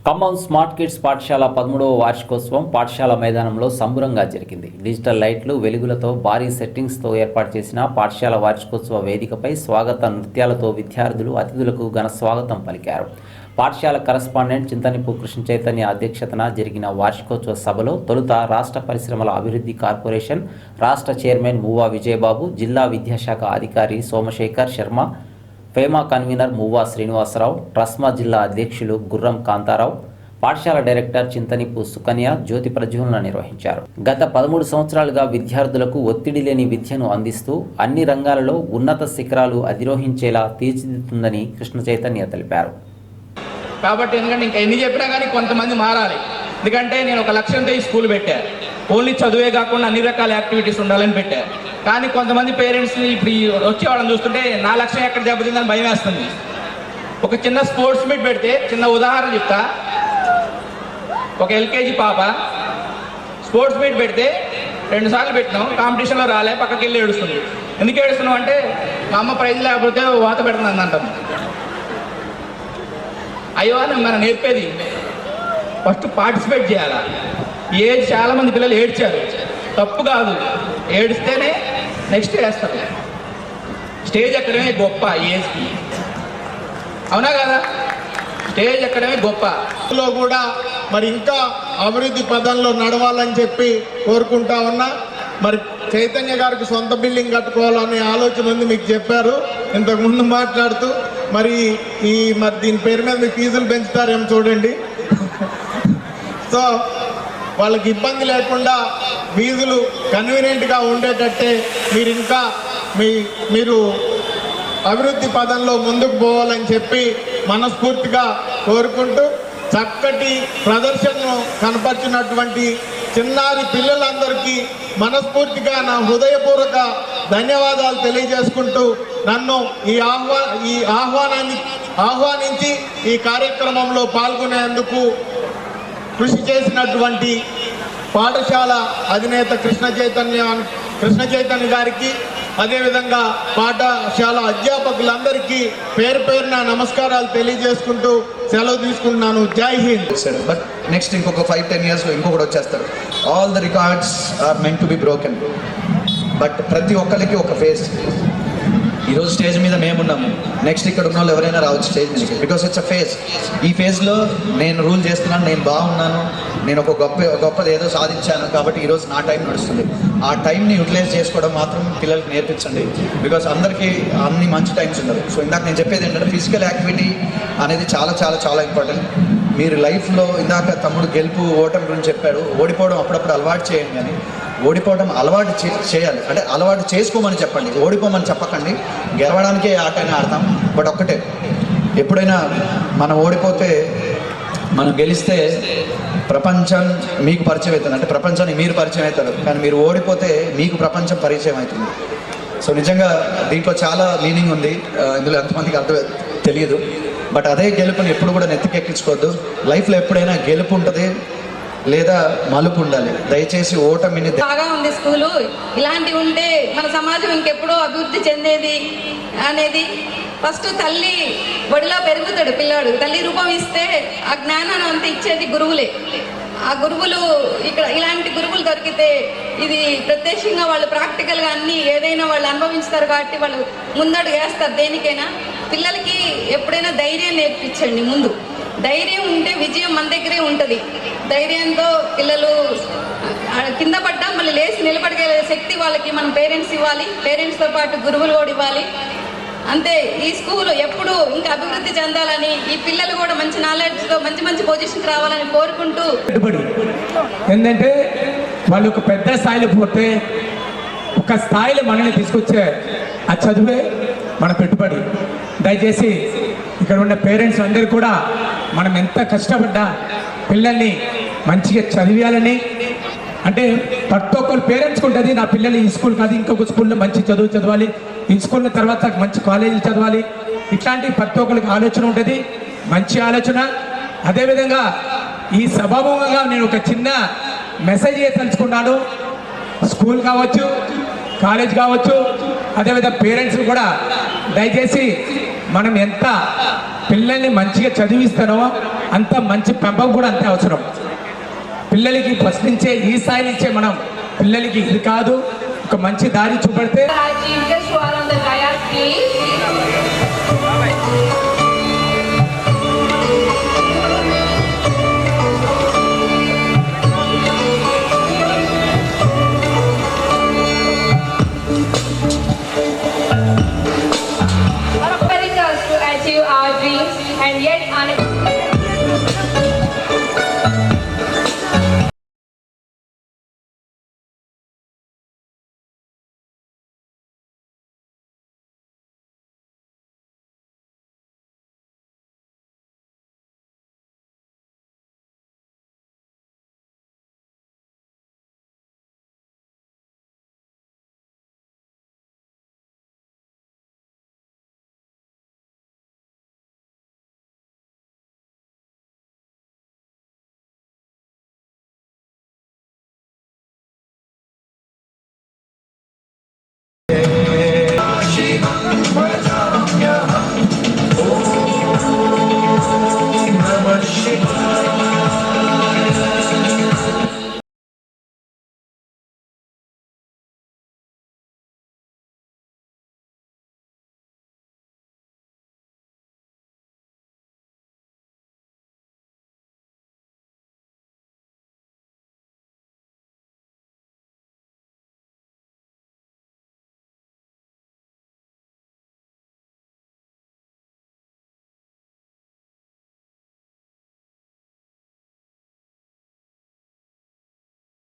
Khammam smart kids పాఠశాల 13వ వార్షికోత్సవం పాఠశాల మైదానంలో సంబురంగా జరిగింది. డిజిటల్ లైట్లు, వెలుగులతో భారీ సెట్టింగ్స్తో ఏర్పాటు చేసిన పాఠశాల వార్షికోత్సవ వేదికపై స్వాగత నృత్యాలతో విద్యార్థులు అతిథులకు ఘన స్వాగతం పలికారు. పాఠశాల కరస్పాండెంట్ చింతనిపు కృష్ణ చైతన్య అధ్యక్షతన జరిగిన వార్షికోత్సవ సభలో తొలుత రాష్ట్ర పరిశ్రమల అభివృద్ధి కార్పొరేషన్ రాష్ట్ర చైర్మన్ మువ్వా విజయబాబు, జిల్లా విద్యాశాఖ అధికారి సోమశేఖర్ శర్మ, ఫేమా కన్వీనర్ మువ్వా శ్రీనివాసరావు, ట్రస్మా జిల్లా అధ్యక్షులు గుర్రం కాంతారావు, పాఠశాల డైరెక్టర్ చింతనిపు సుకన్య జ్యోతి ప్రజ్వలన నిర్వహించారు. గత 13 సంవత్సరాలుగా విద్యార్థులకు ఒత్తిడి లేని విద్యను అందిస్తూ అన్ని రంగాలలో ఉన్నత శిఖరాలు అధిరోహించేలా తీర్చిదిద్దుతుందని కృష్ణ చైతన్య తెలిపారు. కాబట్టి ఎందుకంటే ఇంకా ఎన్ని చెప్పినా కానీ కొంతమంది మారాలి. ఎందుకంటే నేను ఒక లక్ష్యంతో ఈ స్కూల్ పెట్టాను. ఓన్లీ చదువే కాకుండా అన్ని రకాల యాక్టివిటీస్ ఉండాలని పెట్టాను. కానీ కొంతమంది పేరెంట్స్ని ఇప్పుడు వచ్చేవాళ్ళని చూస్తుంటే నా లక్ష్యం ఎక్కడ దెబ్బతిందని భయం వేస్తుంది. ఒక చిన్న స్పోర్ట్స్ మీట్ పెడితే, చిన్న ఉదాహరణ చెప్తా. ఒక ఎల్కేజీ పాప స్పోర్ట్స్ మీట్ పెడితే 2 సార్లు పెట్టినాం, కాంపిటీషన్లో రాలే, పక్కకి వెళ్ళి ఏడుస్తుంది. ఎందుకు ఏడుస్తున్నాం అంటే మా అమ్మ ప్రైజ్ లేకపోతే వాత పెడుతుంది అంటాం. అయ్యో అని మనం నేర్పేది ఫస్ట్ పార్టిసిపేట్ చేయాలా. ఏజ్ చాలామంది పిల్లలు ఏడ్చారు, తప్పు కాదు, ఏడిస్తేనే నెక్స్ట్ వేస్తారు. స్టేజ్ ఎక్కడమే గొప్ప ఏజ్కి, అవునా కదా? స్టేజ్ ఎక్కడమే గొప్ప. కూడా మరి ఇంకా అభివృద్ధి పదంలో నడవాలని చెప్పి కోరుకుంటా ఉన్నా. మరి చైతన్య గారికి సొంత బిల్డింగ్ కట్టుకోవాలనే ఆలోచన ఉంది, మీకు చెప్పారు ఇంతకుముందు మాట్లాడుతూ. మరి దీని పేరు మీద మీ ఫీజులు పెంచుతారేమో చూడండి. సో వాళ్ళకి ఇబ్బంది లేకుండా ఫీజులు కన్వీనియంట్గా ఉండేటట్టే మీరు అభివృద్ధి పదంలో ముందుకు పోవాలని చెప్పి మనస్ఫూర్తిగా కోరుకుంటూ, చక్కటి ప్రదర్శనను కనపరిచినటువంటి చిన్నారి పిల్లలందరికీ మనస్ఫూర్తిగా నా హృదయపూర్వక ధన్యవాదాలు తెలియజేసుకుంటూ, నన్ను ఈ ఆహ్వానించి ఈ కార్యక్రమంలో పాల్గొనేందుకు కృషి చేసినటువంటి పాఠశాల అధినేత కృష్ణ చైతన్య గారికి, అదేవిధంగా పాఠశాల అధ్యాపకులందరికీ పేరు పేరున నమస్కారాలు తెలియజేసుకుంటూ సెలవు తీసుకుంటున్నాను. జై హింద్. బట్ నెక్స్ట్ ఇంకొక 5-10 ఇయర్స్లో ఇంకొకటి వచ్చేస్తారు. All the records are meant to be broken. But ప్రతి ఒక్కరికి ఒక ఫేజ్. ఈరోజు స్టేజ్ మీద మేమున్నాము, నెక్స్ట్ ఇక్కడ ఉన్న వాళ్ళు ఎవరైనా రావచ్చు స్టేజ్ మీదకి. Because it's a phase. ఈ ఫేజ్లో నేను రూల్ చేస్తున్నాను, నేను బాగున్నాను, నేను ఒక గొప్పది ఏదో సాధించాను, కాబట్టి ఈరోజు నా టైం నడుస్తుంది. ఆ టైంని యూటిలైజ్ చేసుకోవడం మాత్రం పిల్లలకి నేర్పించండి. బికాస్ అందరికీ అన్ని మంచి టైమ్స్ ఉండదు. సో ఇందాక నేను చెప్పేది ఏంటంటే ఫిజికల్ యాక్టివిటీ అనేది చాలా చాలా చాలా ఇంపార్టెంట్. మీరు లైఫ్లో ఇందాక తమ్ముడు గెలుపు ఓటమి గురించి చెప్పాడు. ఓడిపోవడం అప్పుడప్పుడు అలవాటు చేయండి, కానీ ఓడిపోవడం అలవాటు చేయాలి. అంటే అలవాటు చేసుకోమని చెప్పండి, ఓడిపోమని చెప్పకండి. గెలవడానికే ఆటనే ఆడతాం. బట్ ఒక్కటే, ఎప్పుడైనా మనం ఓడిపోతే, మనం గెలిస్తే ప్రపంచం మీకు పరిచయం అవుతుంది. అంటే ప్రపంచానికి మీరు పరిచయం అవుతారు, కానీ మీరు ఓడిపోతే మీకు ప్రపంచం పరిచయం అవుతుంది. సో నిజంగా దీంట్లో చాలా మీనింగ్ ఉంది. ఇందులో ఎంతమందికి అర్థం తెలియదు. బట్ అదే గెలుపుని ఎప్పుడు కూడా నెత్తికెక్కించుకోవద్దు. లైఫ్లో ఎప్పుడైనా గెలుపు ఉంటుంది లేదా మలుపు ఉండాలి. దయచేసి ఓటమిని. బాగా ఉంది స్కూలు. ఇలాంటివి ఉంటే మన సమాజం ఇంకెప్పుడో అభివృద్ధి చెందేది అనేది. ఫస్ట్ తల్లి బడిలో పెరుగుతాడు పిల్లాడు. తల్లి రూపం ఇస్తే ఆ జ్ఞానాన్ని అంతా ఇచ్చేది గురువులే. ఆ గురువులు ఇక్కడ ఇలాంటి గురువులు దొరికితే ఇది ప్రత్యక్షంగా వాళ్ళు ప్రాక్టికల్గా అన్ని ఏదైనా వాళ్ళు అనుభవించుతారు కాబట్టి వాళ్ళు ముందడుగు వేస్తారు దేనికైనా. పిల్లలకి ఎప్పుడైనా ధైర్యం నేర్పించండి. ముందు ధైర్యం ఉంటే విజయం మన దగ్గరే ఉంటుంది. ధైర్యంతో పిల్లలు కింద పడ్డా మళ్ళీ లేచి నిలబడగలే శక్తి వాళ్ళకి మనం పేరెంట్స్ ఇవ్వాలి. పేరెంట్స్తో పాటు గురువులు కూడా ఇవ్వాలి. అంతే. ఈ స్కూల్ ఎప్పుడు ఇంకా అభివృద్ధి చెందాలని, ఈ పిల్లలు కూడా మంచి నాలెడ్జ్తో మంచి మంచి పొజిషన్కి రావాలని కోరుకుంటూ, ఏంటంటే వాళ్ళు ఒక పెద్ద స్థాయిలో పోతే ఒక స్థాయిలో మనల్ని తీసుకొచ్చే ఆ చదువే మన పెట్టుబడి. దయచేసి ఇక్కడ ఉన్న పేరెంట్స్ అందరూ కూడా మనం ఎంత కష్టపడ్డా పిల్లల్ని మంచిగా చదివేయాలని, అంటే ప్రతి ఒక్కరు పేరెంట్స్కి ఉంటుంది, నా పిల్లలు ఈ స్కూల్ కాదు ఇంకొక స్కూల్లో మంచి చదువు చదవాలి, ఈ స్కూల్ తర్వాత మంచి కాలేజీలు చదవాలి, ఇట్లాంటి ప్రతి ఒక్కరికి ఆలోచన ఉంటుంది. మంచి ఆలోచన. అదేవిధంగా ఈ సభాముఖంగా నేను ఒక చిన్న మెసేజ్ తెలుసుకున్నాను. స్కూల్ కావచ్చు, కాలేజ్ కావచ్చు, అదేవిధంగా పేరెంట్స్ కూడా దయచేసి మనం ఎంత పిల్లల్ని మంచిగా చదివిస్తానో అంత మంచి పెంపకం కూడా అంతే అవసరం. పిల్లలకి ఫస్ట్ నుంచే ఈ స్థాయి నుంచే మనం పిల్లలకి ఇది కాదు ఒక మంచి దారి చూపెడితే Chief guests who are on the dais, please.